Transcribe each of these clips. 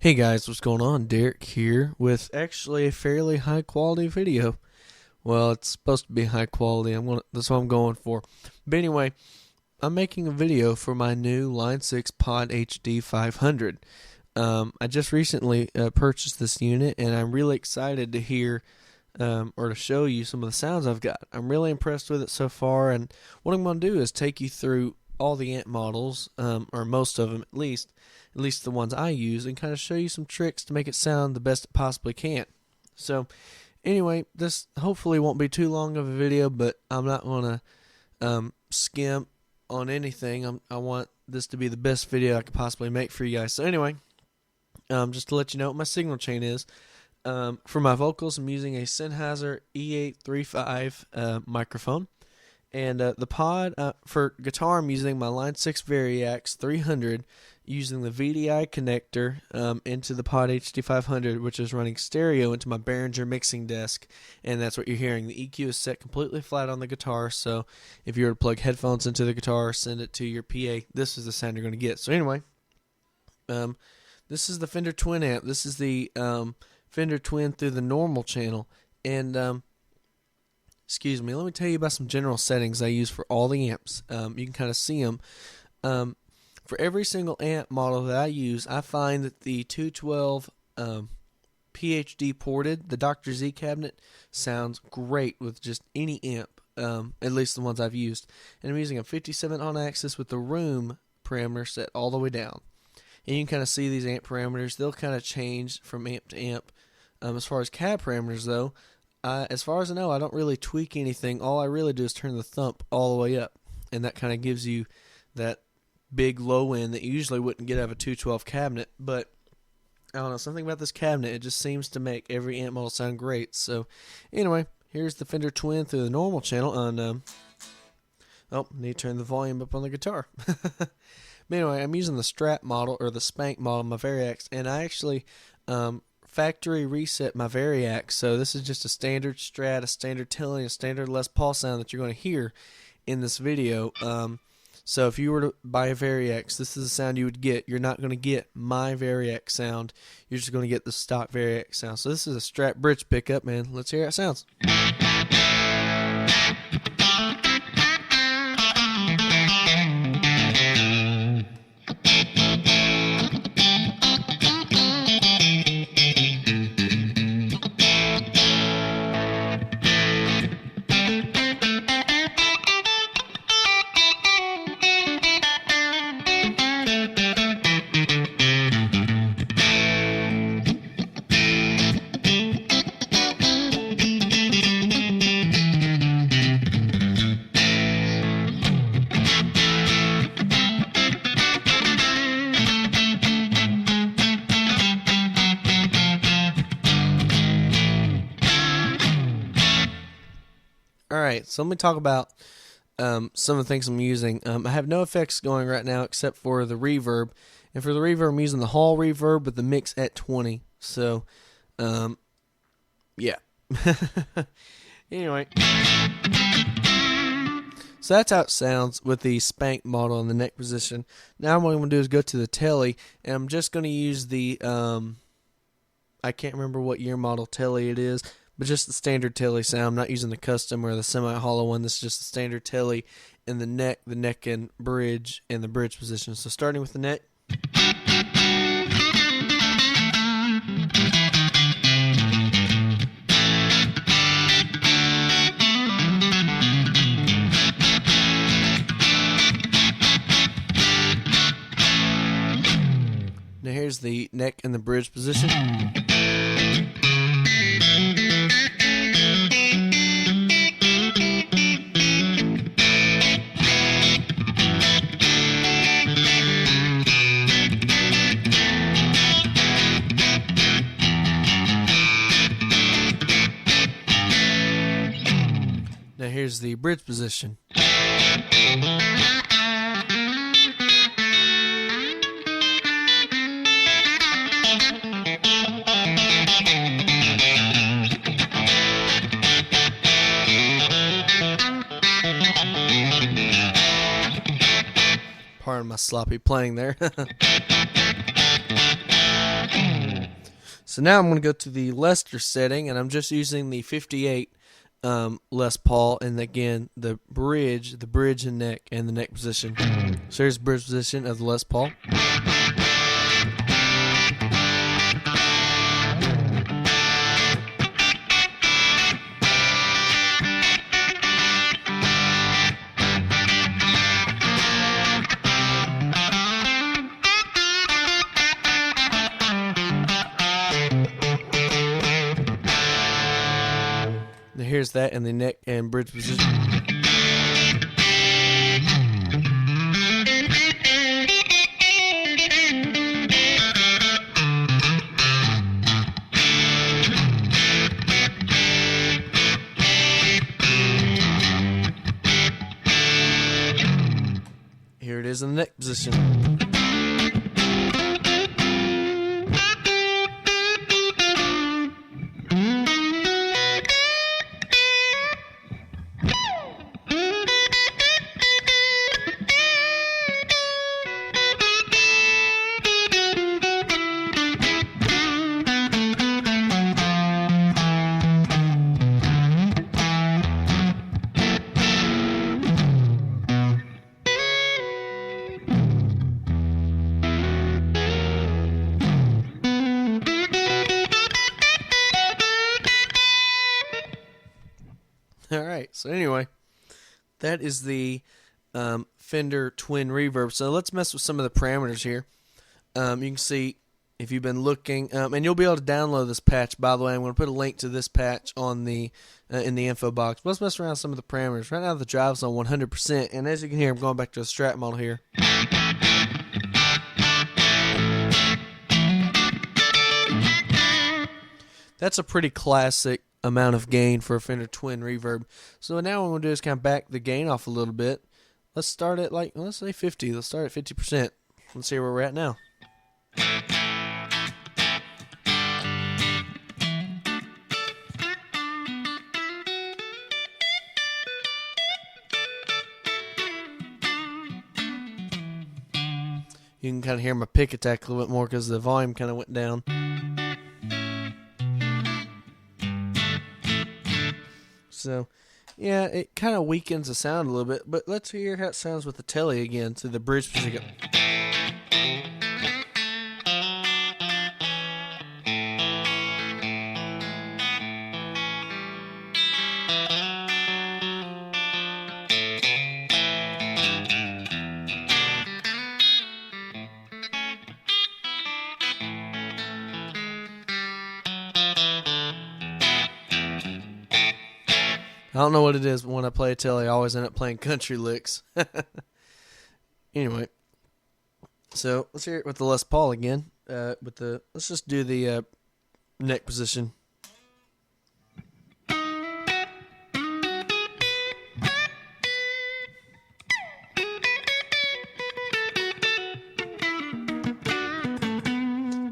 Hey guys, what's going on? Derek here with actually a fairly high quality video. Well, it's supposed to be high quality. That's what I'm going for. But anyway, I'm making a video for my new Line 6 Pod HD500. I just recently purchased this unit, and I'm really excited to hear or to show you some of the sounds I've got. I'm really impressed with it so far, and what I'm going to do is take you through all the amp models, or most of them at least the ones I use, and kind of show you some tricks to make it sound the best it possibly can. So anyway, this hopefully won't be too long of a video, but I'm not going to skimp on anything. I want this to be the best video I could possibly make for you guys. So anyway, just to let you know what my signal chain is. For my vocals, I'm using a Sennheiser E835 microphone. And the pod, for guitar, I'm using my Line 6 Variax 300, using the VDI connector into the Pod HD500, which is running stereo into my Behringer mixing desk, and that's what you're hearing. The EQ is set completely flat on the guitar, so if you were to plug headphones into the guitar, send it to your PA, this is the sound you're going to get. So anyway, this is the Fender Twin amp. This is the Fender Twin through the normal channel, and excuse me, let me tell you about some general settings I use for all the amps. You can kind of see them. For every single amp model that I use, I find that the 212 PhD ported, the Dr. Z cabinet, sounds great with just any amp, at least the ones I've used. And I'm using a 57 on axis with the room parameter set all the way down. And you can kind of see these amp parameters. They'll kind of change from amp to amp. As far as cab parameters, though, as far as I know, I don't really tweak anything. All I really do is turn the thump all the way up, and that kind of gives you that big low end that you usually wouldn't get out of a 212 cabinet. But I don't know, something about this cabinet, it just seems to make every amp model sound great. So anyway, here's the Fender Twin through the normal channel on need to turn the volume up on the guitar. But anyway, I'm using the Strat model, or the Spank model, my Variax, and I actually factory reset my Variax, so this is just a standard Strat, a standard Tilly, a standard Les Paul sound that you're going to hear in this video. So if you were to buy a Variax, this is the sound you would get. You're not going to get my Variax sound. You're just going to get the stock Variax sound. So this is a Strat bridge pickup, man. Let's hear how it sounds. Alright, so let me talk about some of the things I'm using. I have no effects going right now except for the reverb. And for the reverb, I'm using the hall reverb with the mix at 20. So, yeah. Anyway. So that's how it sounds with the Spank model in the neck position. Now what I'm going to do is go to the Telly, and I'm just going to use the, I can't remember what year model Telly it is, but just the standard Telly sound. I'm not using the custom or the semi-hollow one. This is just the standard Telly in the neck and bridge, and the bridge position. So starting with the neck. Now here's the neck and the bridge position. Now here's the bridge position. Pardon my sloppy playing there. So now I'm going to go to the Lester setting, and I'm just using the 58 Les Paul, and again the bridge and neck, and the neck position. So here's the bridge position of the Les Paul. Here's that in the neck and bridge position. Here it is in the neck position. Alright, so anyway, that is the Fender Twin Reverb. So let's mess with some of the parameters here. You can see, if you've been looking, and you'll be able to download this patch, by the way. I'm going to put a link to this patch on the in the info box. But let's mess around with some of the parameters. Right now the drive's on 100%, and as you can hear, I'm going back to a Strat model here. That's a pretty classic amount of gain for a Fender Twin Reverb. So now what I'm going to do is kind of back the gain off a little bit. Let's start at let's say 50. Let's start at 50%. Let's see where we're at now. You can kind of hear my pick attack a little bit more because the volume kind of went down. So, yeah, it kind of weakens the sound a little bit, but let's hear how it sounds with the telly again. So the bridge position. I don't know what it is, but when I play a telly, I always end up playing country licks. Anyway, so let's hear it with the Les Paul again. Let's just do the neck position.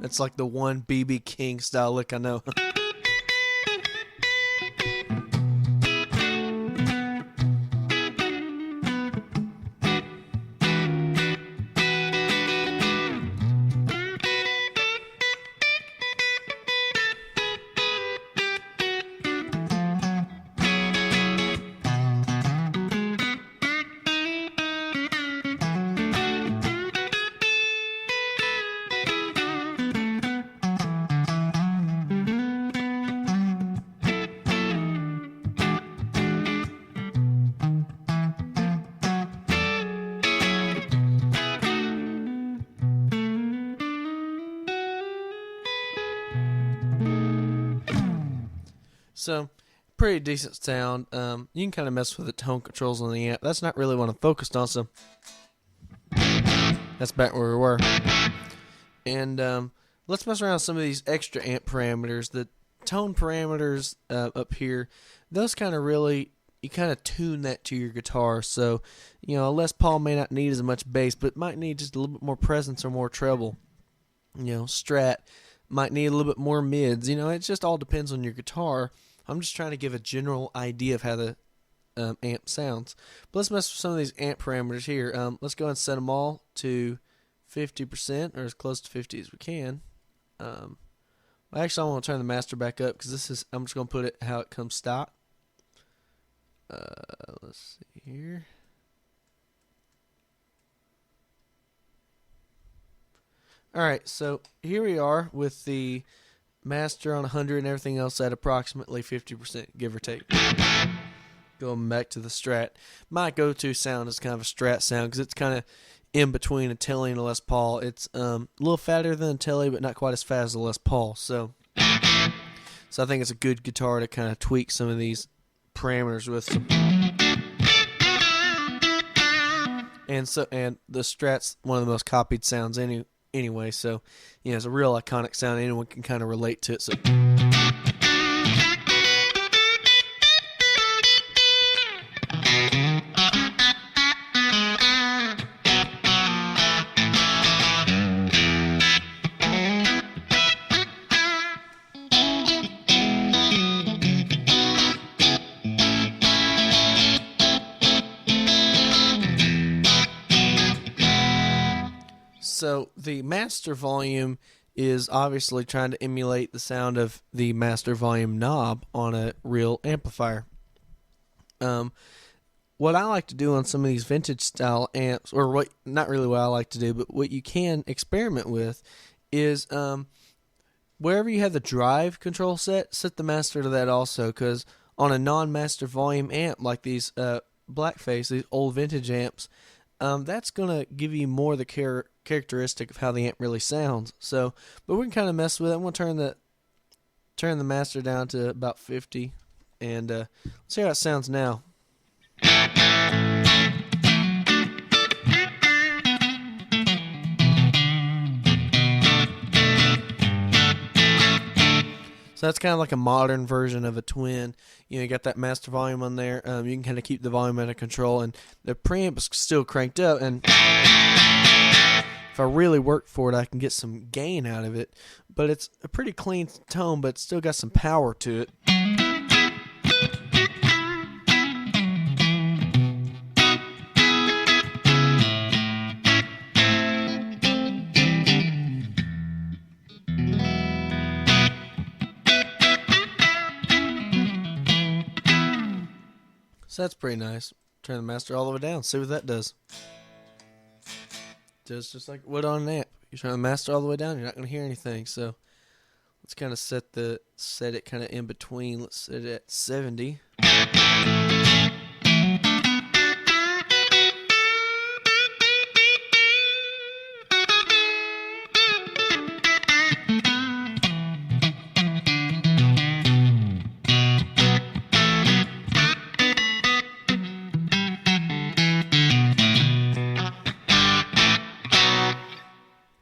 That's like the one B.B. King style lick I know. So, pretty decent sound. You can kind of mess with the tone controls on the amp. That's not really what I'm focused on, so that's back where we were. And let's mess around with some of these extra amp parameters. The tone parameters up here, those kind of really, you kind of tune that to your guitar. So, you know, a Les Paul may not need as much bass, but might need just a little bit more presence or more treble. You know, Strat might need a little bit more mids. You know, it just all depends on your guitar. I'm just trying to give a general idea of how the amp sounds. But let's mess with some of these amp parameters here. Let's go ahead and set them all to 50%, or as close to 50 as we can. Well, actually, I want to turn the master back up because this is. I'm just going to put it how it comes stock. Let's see here. Alright, so here we are with the master on 100 and everything else at approximately 50%, give or take. Going back to the Strat. My go-to sound is kind of a Strat sound because it's kind of in between a Telly and a Les Paul. It's a little fatter than a Telly, but not quite as fat as a Les Paul. So I think it's a good guitar to kind of tweak some of these parameters with. And the Strat's one of the most copied sounds anyway, so it's a real iconic sound. Anyone can kind of relate to it. So So the master volume is obviously trying to emulate the sound of the master volume knob on a real amplifier. What I like to do on some of these vintage style amps, or not really what I like to do, but what you can experiment with is wherever you have the drive control set the master to that also, because on a non-master volume amp like these Blackface, these old vintage amps, that's going to give you more the characteristic of how the amp really sounds. So, but we can kind of mess with it. I'm going to turn the master down to about 50, and let's see how it sounds now. So that's kind of like a modern version of a Twin. You got that master volume on there. You can kind of keep the volume under control, and the preamp is still cranked up. And if I really work for it, I can get some gain out of it. But it's a pretty clean tone, but it's still got some power to it. So that's pretty nice. Turn the master all the way down. See what that does. Does just like it would on an amp. You turn the master all the way down, you're not going to hear anything. So let's kind of set it kind of in between. Let's set it at 70.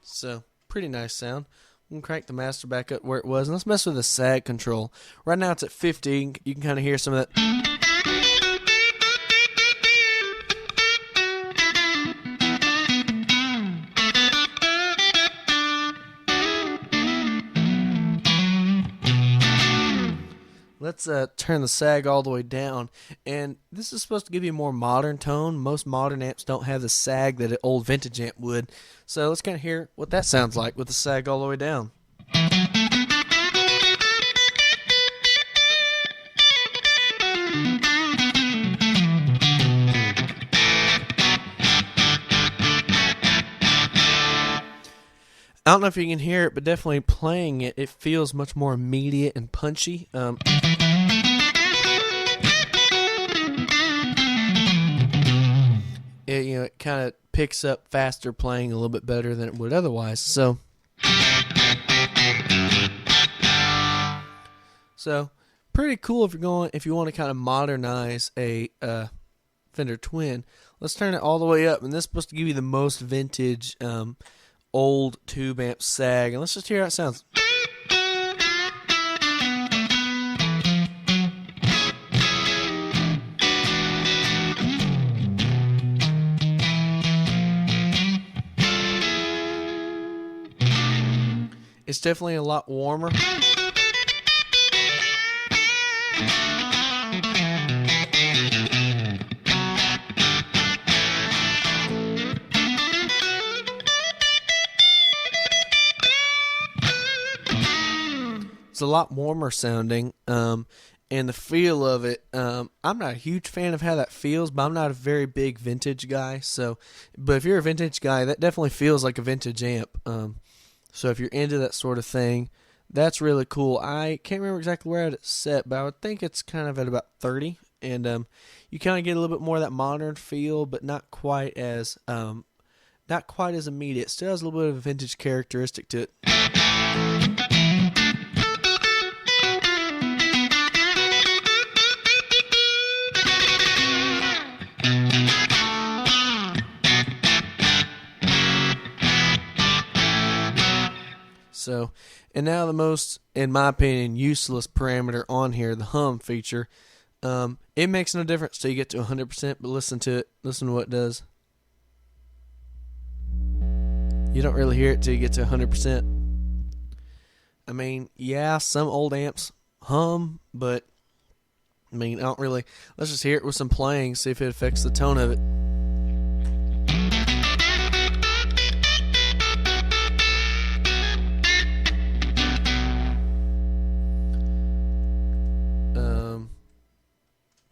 So, pretty nice sound. We can crank the master back up where it was. And let's mess with the sag control. Right now it's at 50. You can kind of hear some of that. Let's turn the sag all the way down, and this is supposed to give you a more modern tone. Most modern amps don't have the sag that an old vintage amp would, so let's kind of hear what that sounds like with the sag all the way down. I don't know if you can hear it, but definitely playing it, it feels much more immediate and punchy. It kind of picks up faster playing a little bit better than it would otherwise. So pretty cool if you want to kind of modernize a Fender Twin. Let's turn it all the way up, and this is supposed to give you the most vintage old tube amp sag, and let's just hear how it sounds. It's definitely a lot warmer. it's a lot warmer sounding. And the feel of it, I'm not a huge fan of how that feels, but I'm not a very big vintage guy. So, but if you're a vintage guy, that definitely feels like a vintage amp. So if you're into that sort of thing, that's really cool. I can't remember exactly where it's set, but I would think it's kind of at about 30. And you kind of get a little bit more of that modern feel, but not quite as immediate. Still has a little bit of a vintage characteristic to it. So, and now the most, in my opinion, useless parameter on here, the hum feature. It makes no difference till you get to 100%, but listen to it. Listen to what it does. You don't really hear it till you get to 100%. I mean, yeah, some old amps hum, but I mean, I don't really. Let's just hear it with some playing, see if it affects the tone of it.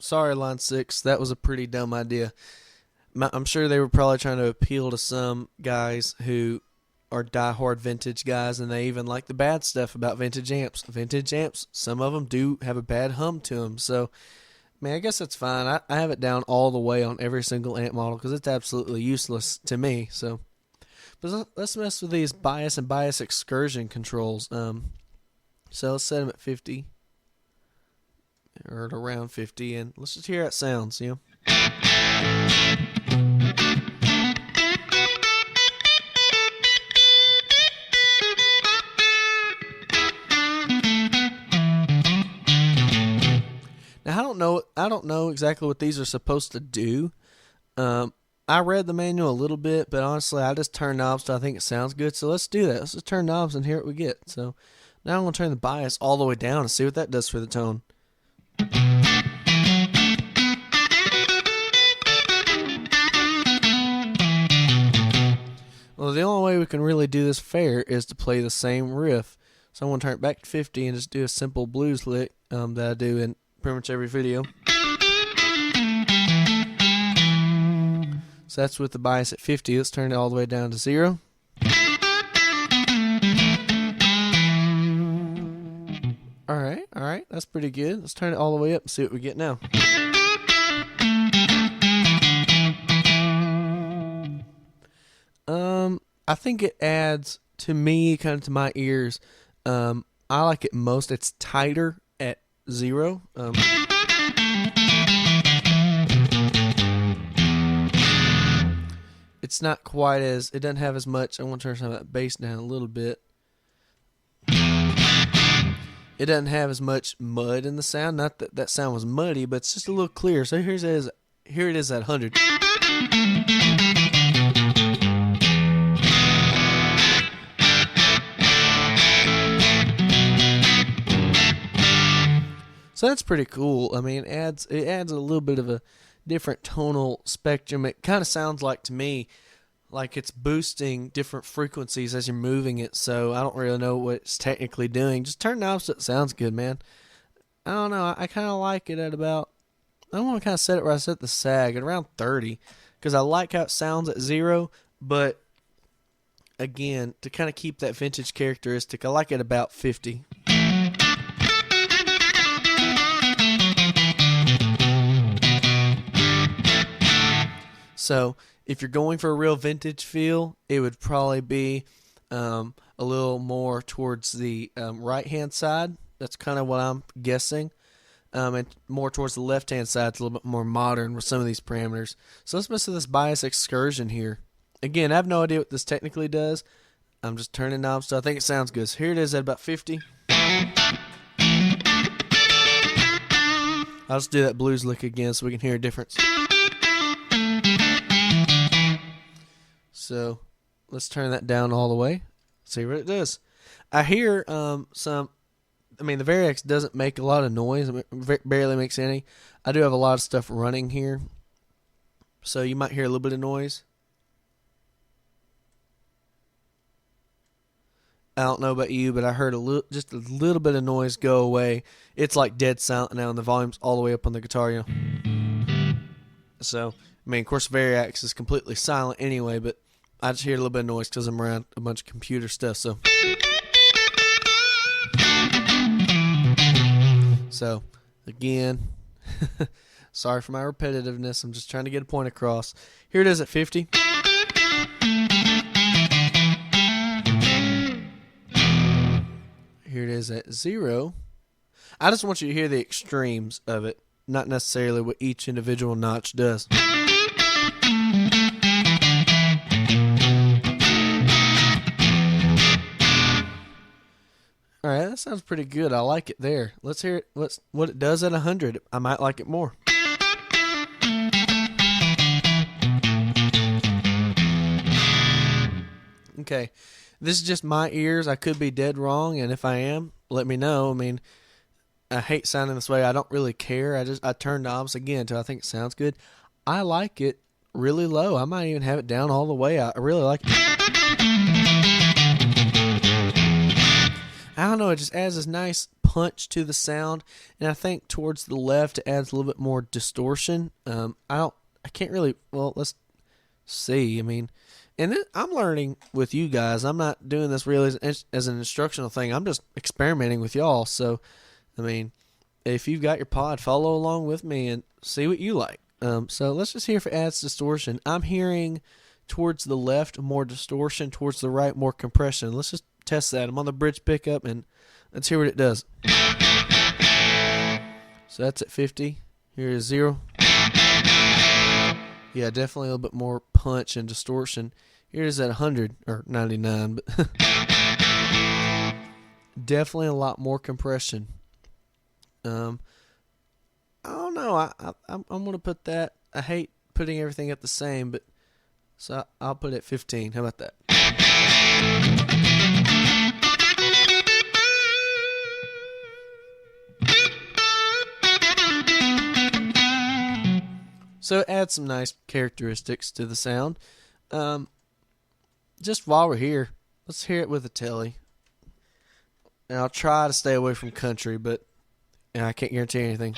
Sorry, Line 6, that was a pretty dumb idea. I'm sure they were probably trying to appeal to some guys who are diehard vintage guys, and they even like the bad stuff about vintage amps. Vintage amps, some of them do have a bad hum to them. So, man, I guess that's fine. I have it down all the way on every single amp model because it's absolutely useless to me. So, but let's mess with these bias and bias excursion controls. So let's set them at 50. Or at around 50, and let's just hear how it sounds, you know. Now I don't know exactly what these are supposed to do. I read the manual a little bit, but honestly I just turn knobs till I think it sounds good. So let's do that. Let's just turn knobs and hear what we get. So now I'm gonna turn the bias all the way down and see what that does for the tone. Well, the only way we can really do this fair is to play the same riff. So I'm going to turn it back to 50 and just do a simple blues lick that I do in pretty much every video. So that's with the bias at 50. Let's turn it all the way down to 0. Alright, that's pretty good. Let's turn it all the way up and see what we get now. I think it adds, to me, kind of to my ears, I like it most. It's tighter at 0. It's not quite as, it doesn't have as much. I want to turn some of that bass down a little bit. It doesn't have as much mud in the sound. Not that that sound was muddy, but it's just a little clearer. So here it is at 100. So that's pretty cool. I mean, it adds a little bit of a different tonal spectrum. It kind of sounds like, to me, like it's boosting different frequencies as you're moving it. So I don't really know what it's technically doing. Just turn knobs so it sounds good, man. I don't know. I kind of like it at about, I want to kind of set it where I set the sag at around 30, because I like how it sounds at 0. But again, to kind of keep that vintage characteristic, I like it about 50. So if you're going for a real vintage feel, it would probably be a little more towards the right-hand side. That's kind of what I'm guessing. And more towards the left-hand side, it's a little bit more modern with some of these parameters. So let's mess with this bias excursion here. Again, I have no idea what this technically does. I'm just turning knobs, so I think it sounds good. So here it is at about 50. I'll just do that blues lick again so we can hear a difference. So let's turn that down all the way. See what it does. I hear some. I mean, the Variax doesn't make a lot of noise. It barely makes any. I do have a lot of stuff running here, so you might hear a little bit of noise. I don't know about you, but I heard just a little bit of noise go away. It's like dead silent now, and the volume's all the way up on the guitar, you know. So, I mean, of course, Variax is completely silent anyway, but I just hear a little bit of noise because I'm around a bunch of computer stuff. So again, sorry for my repetitiveness. I'm just trying to get a point across. Here it is at 50. Here it is at 0. I just want you to hear the extremes of it, not necessarily what each individual notch does. All right, that sounds pretty good. I like it there. Let's hear it. What it does at 100. I might like it more. Okay, this is just my ears. I could be dead wrong, and if I am, let me know. I mean, I hate sounding this way. I don't really care. I turn knobs again until I think it sounds good. I like it really low. I might even have it down all the way. I really like it. I don't know. It just adds this nice punch to the sound, and I think towards the left it adds a little bit more distortion. I can't really. Well, let's see. I mean. And then I'm learning with you guys. I'm not doing this really as an instructional thing. I'm just experimenting with y'all. So, I mean, if you've got your pod, follow along with me and see what you like. So let's just hear if it adds distortion. I'm hearing towards the left more distortion, towards the right more compression. Let's just test that. I'm on the bridge pickup, and let's hear what it does. So that's at 50. Here is 0. Yeah, definitely a little bit more punch and distortion. Here it is at 100 or 99, but definitely a lot more compression. I don't know. I'm going to put that. I hate putting everything at the same, but so I'll put it at 15. How about that? So it adds some nice characteristics to the sound. Just while we're here, let's hear it with a telly. And I'll try to stay away from country, but I can't guarantee anything.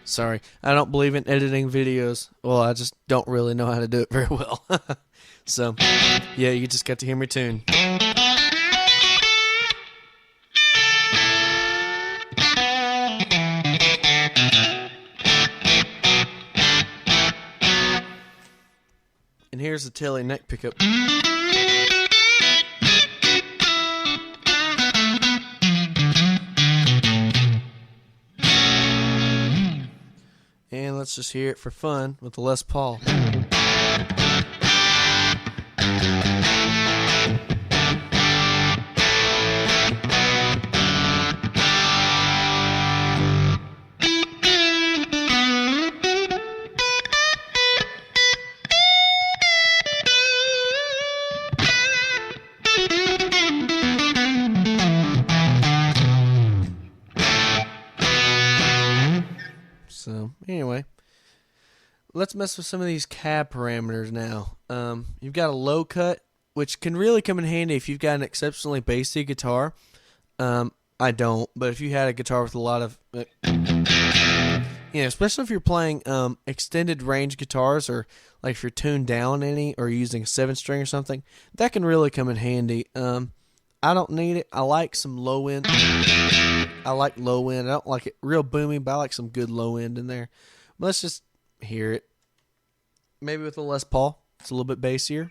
Sorry, I don't believe in editing videos. Well, I just don't really know how to do it very well. So, yeah, you just got to hear me tune. And here's the telly neck pickup. And let's just hear it for fun with the Les Paul. So, anyway, let's mess with some of these cab parameters now. You've got a low cut, which can really come in handy if you've got an exceptionally bassy guitar. I don't, but if you had a guitar with a lot of, especially if you're playing extended range guitars, or like if you're tuned down any, or using a 7-string or something, that can really come in handy. I don't need it. I like some low end. I like low end. I don't like it real boomy, but I like some good low end in there. But let's just hear it. Maybe with a Les Paul. It's a little bit bassier.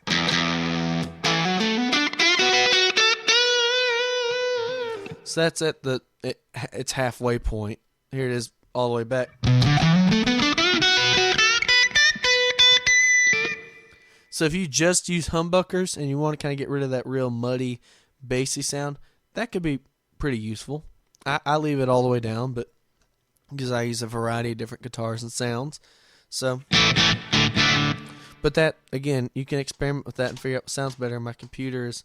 So that's at its halfway point. Here it is all the way back. So if you just use humbuckers and you want to kind of get rid of that real muddy, bassy sound, that could be pretty useful. I leave it all the way down, but because I use a variety of different guitars and sounds. So, but that, again, you can experiment with that and figure out what sounds better. My computer is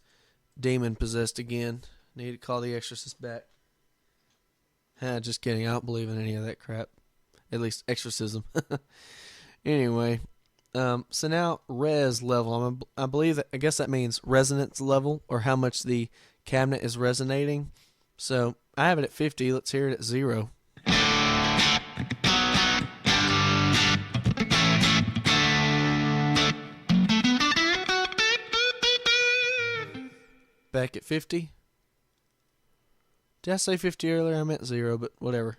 demon-possessed again. Need to call the exorcist back. Just kidding. I don't believe in any of that crap. At least exorcism. Anyway, so now res level. I believe that, I guess that means resonance level, or how much the cabinet is resonating. So I have it at 50. Let's hear it at 0. Back at 50. Did I say 50 earlier? I meant 0, but whatever.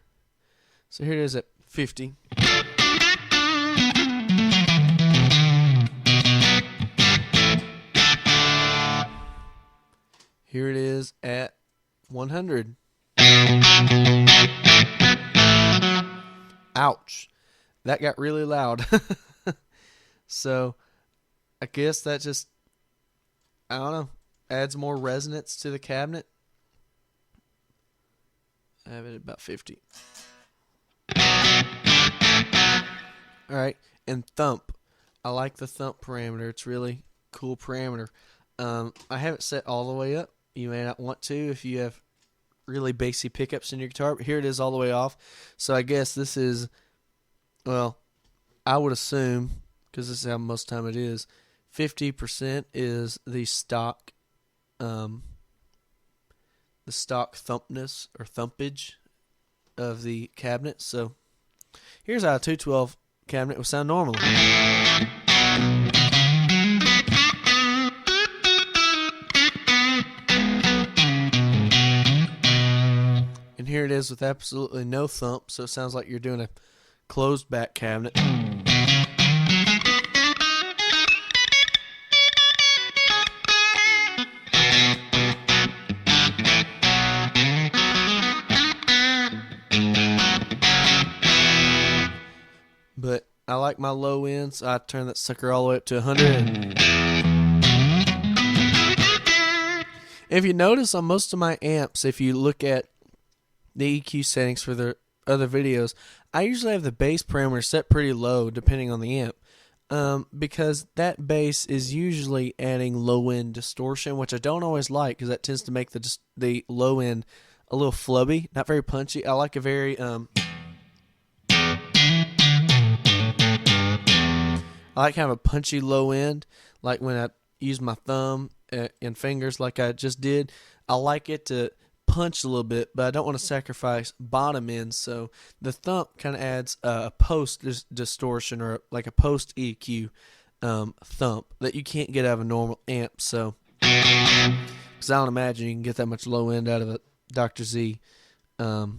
So here it is at 50. Here it is at 100. Ouch. That got really loud. So, I guess that just, I don't know, adds more resonance to the cabinet. I have it at about 50. Alright, and thump. I like the thump parameter. It's really cool parameter. I have it set all the way up. You may not want to if you have really bassy pickups in your guitar, but here it is all the way off. So I guess this is, well, I would assume, because this is how most of the time it is, 50% is the stock thumpness or thumpage of the cabinet. So here's how a 212 cabinet would sound normally. And here it is with absolutely no thump, so it sounds like you're doing a closed back cabinet. But I like my low ends. I turn that sucker all the way up to 100. If you notice on most of my amps, if you look at the EQ settings for the other videos, I usually have the bass parameter set pretty low depending on the amp, because that bass is usually adding low end distortion, which I don't always like because that tends to make the low end a little flubby, not very punchy. I like a very I like kind of a punchy low end, like when I use my thumb and fingers like I just did. I like it to punch a little bit, but I don't want to sacrifice bottom end, so the thump kind of adds a post distortion, or like a post EQ thump that you can't get out of a normal amp. So, because I don't imagine you can get that much low end out of a Dr. Z combo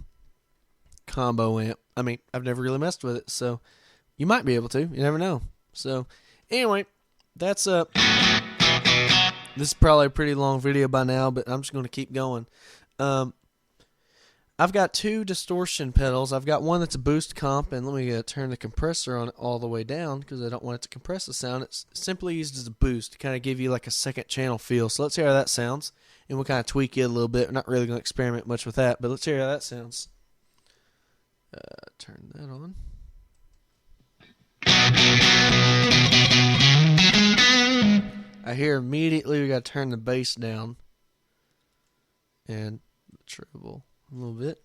amp. I mean, I've never really messed with it, so you might be able to. You never know. So, anyway, that's this is probably a pretty long video by now, but I'm just going to keep going. I've got two distortion pedals. I've got one that's a boost comp, and let me turn the compressor on it all the way down because I don't want it to compress the sound. It's simply used as a boost to kind of give you like a second channel feel. So let's hear how that sounds, and we'll kind of tweak it a little bit. We're not really going to experiment much with that, but let's hear how that sounds. Turn that on. I hear immediately we got to turn the bass down and the treble a little bit.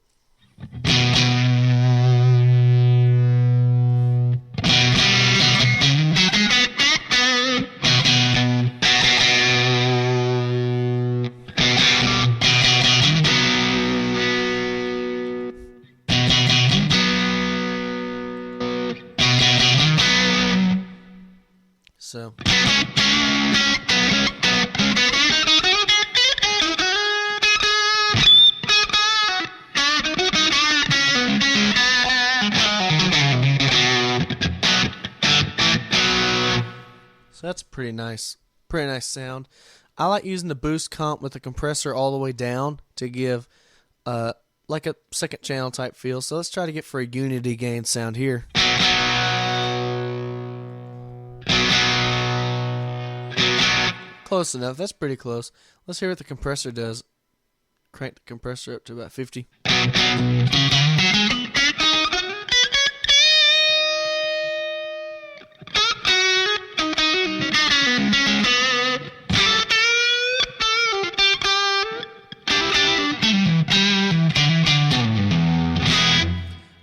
So that's pretty nice sound. I like using the boost comp with the compressor all the way down to give like a second channel type feel. So let's try to get for a unity gain sound here. close enough. That's pretty close. Let's hear what the compressor does. Crank the compressor up to about 50.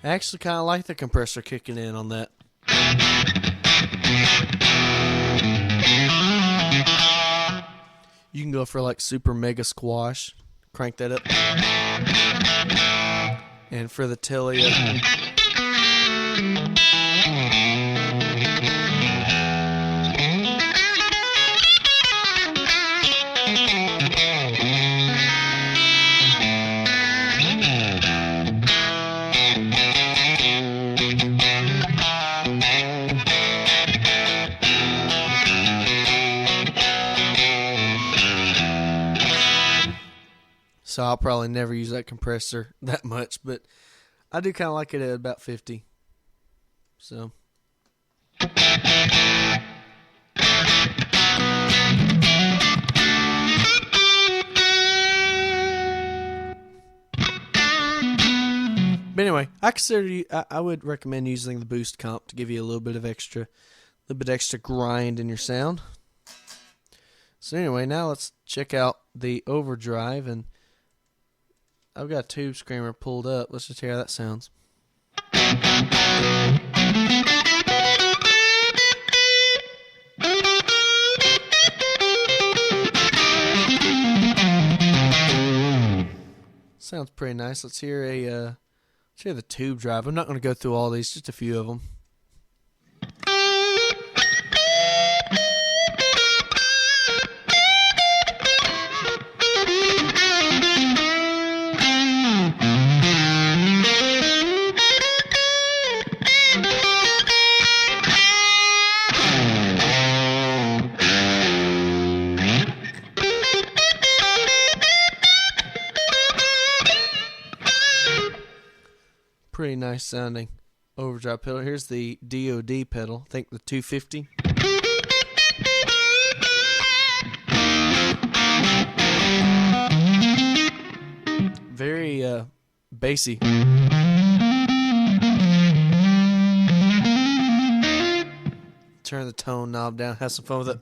I actually kind of like the compressor kicking in on that. You can go for like super mega squash. Crank that up. And for the telly, so I'll probably never use that compressor that much, but I do kind of like it at about 50. So. But anyway, I would recommend using the boost comp to give you a little bit extra grind in your sound. So anyway, now let's check out the overdrive, and I've got a tube screamer pulled up. Let's just hear how that sounds. Sounds pretty nice. Let's hear the tube drive. I'm not going to go through all these, just a few of them. Pretty nice sounding overdrive pedal. Here's the DOD pedal. I think the 250. Very bassy. Turn the tone knob down. Have some fun with it.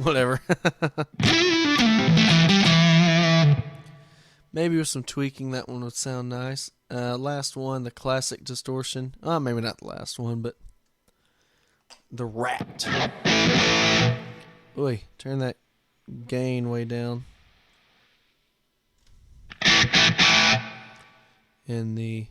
Whatever. Maybe with some tweaking that one would sound nice. Last one, the classic distortion. Maybe not the last one, but the Rat. Oy, turn that gain way down. And the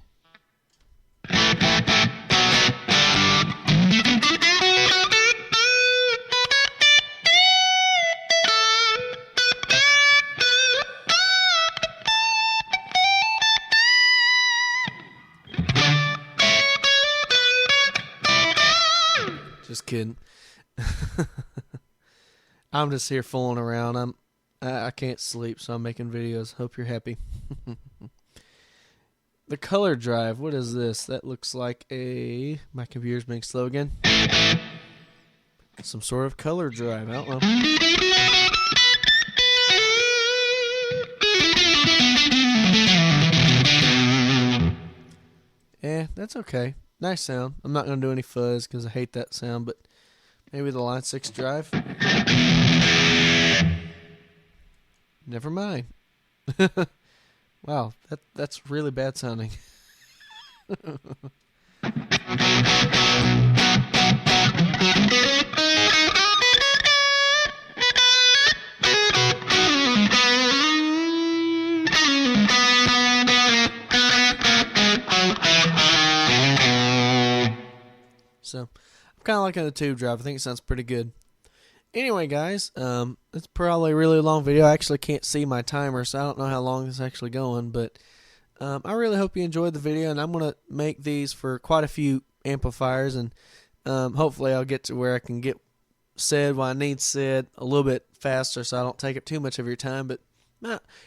just kidding. I'm just here fooling around. I can't sleep, so I'm making videos. Hope you're happy. The color drive. What is this? That looks like a... My computer's being slow again. Some sort of color drive. I don't know. That's okay. Nice sound. I'm not going to do any fuzz because I hate that sound, but maybe the Line 6 drive. Never mind. Wow, that's really bad sounding. So, I'm kind of liking the tube drive. I think it sounds pretty good. Anyway, guys, it's probably a really long video. I actually can't see my timer, so I don't know how long this is actually going. But I really hope you enjoyed the video, and I'm going to make these for quite a few amplifiers, and hopefully I'll get to where I can get said what I need said a little bit faster so I don't take up too much of your time. But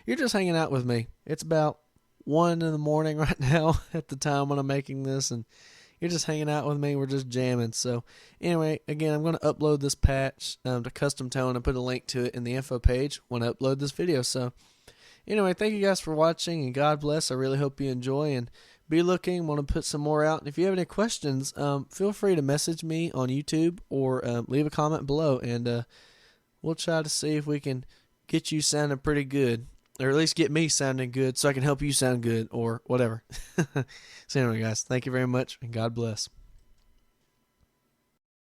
you're just hanging out with me. It's about 1 in the morning right now at the time when I'm making this, and you're just hanging out with me. We're just jamming. So anyway, again, I'm going to upload this patch to Custom Tone and put a link to it in the info page when I upload this video. So anyway, thank you guys for watching, and God bless. I really hope you enjoy, and be looking. Want to put some more out. And if you have any questions, feel free to message me on YouTube or leave a comment below, and we'll try to see if we can get you sounding pretty good, or at least get me sounding good so I can help you sound good or whatever. So anyway, guys, thank you very much, and God bless.